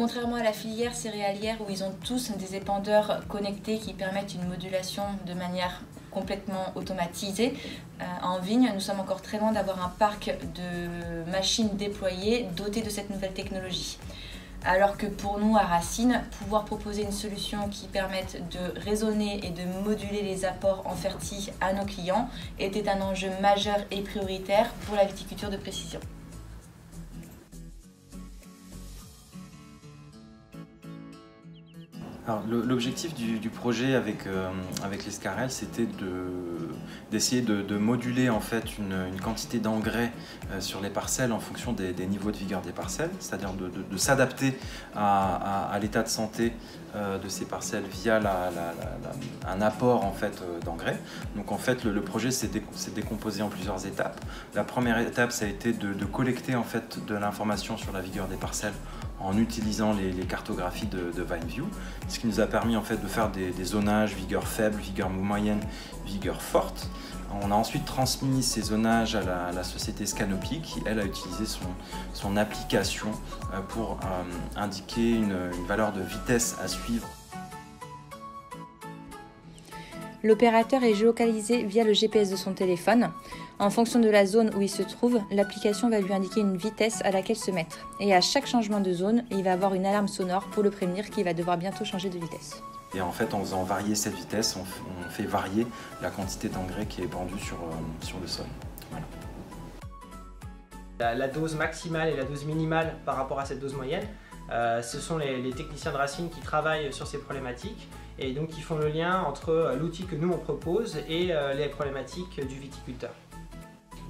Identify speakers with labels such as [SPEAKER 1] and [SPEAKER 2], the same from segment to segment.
[SPEAKER 1] Contrairement à la filière céréalière où ils ont tous des épandeurs connectés qui permettent une modulation de manière complètement automatisée, en vigne, nous sommes encore très loin d'avoir un parc de machines déployées dotées de cette nouvelle technologie. Alors que pour nous, à Racine, pouvoir proposer une solution qui permette de raisonner et de moduler les apports en fertilis à nos clients était un enjeu majeur et prioritaire pour la viticulture de précision.
[SPEAKER 2] L'objectif du projet avec l'Escarelle, c'était d'essayer de moduler en fait une quantité d'engrais sur les parcelles en fonction des niveaux de vigueur des parcelles, c'est-à-dire de s'adapter à l'état de santé de ces parcelles via un apport en fait d'engrais. Donc en fait le projet s'est décomposé en plusieurs étapes. La première étape, ça a été de collecter en fait de l'information sur la vigueur des parcelles en utilisant les cartographies de VineView, ce qui nous a permis en fait de faire des zonages vigueur faible, vigueur moyenne, vigueur forte. On a ensuite transmis ces zonages à la société Scanopy qui, elle, a utilisé son application pour indiquer une valeur de vitesse à suivre.
[SPEAKER 1] L'opérateur est géolocalisé via le GPS de son téléphone. En fonction de la zone où il se trouve, l'application va lui indiquer une vitesse à laquelle se mettre. Et à chaque changement de zone, il va avoir une alarme sonore pour le prévenir qu'il va devoir bientôt changer de vitesse.
[SPEAKER 2] Et en fait, en faisant varier cette vitesse, on fait varier la quantité d'engrais qui est épandue sur le sol. Voilà.
[SPEAKER 3] La dose maximale et la dose minimale par rapport à cette dose moyenne, ce sont les techniciens de Racine qui travaillent sur ces problématiques et donc qui font le lien entre l'outil que nous on propose et les problématiques du viticulteur.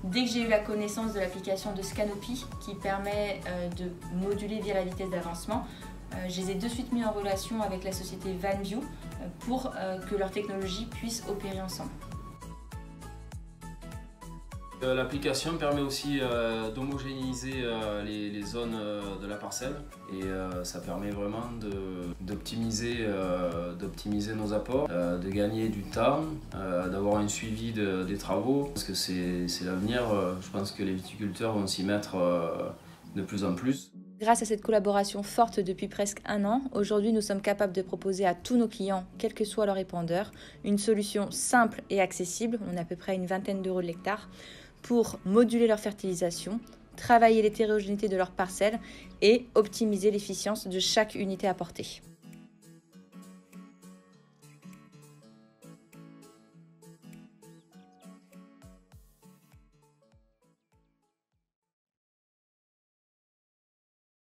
[SPEAKER 1] Dès que j'ai eu la connaissance de l'application de Scanopy qui permet de moduler via la vitesse d'avancement, je les ai de suite mis en relation avec la société VineView pour que leur technologie puisse opérer ensemble.
[SPEAKER 4] L'application permet aussi d'homogénéiser les zones de la parcelle et ça permet vraiment d'optimiser nos apports, de gagner du temps, d'avoir un suivi des travaux parce que c'est l'avenir. Je pense que les viticulteurs vont s'y mettre de plus en plus.
[SPEAKER 1] Grâce à cette collaboration forte depuis presque 1 an, aujourd'hui nous sommes capables de proposer à tous nos clients, quel que soit leur épandeur, une solution simple et accessible, on a à peu près une vingtaine d'euros de l'hectare, pour moduler leur fertilisation, travailler l'hétérogénéité de leurs parcelles et optimiser l'efficience de chaque unité apportée.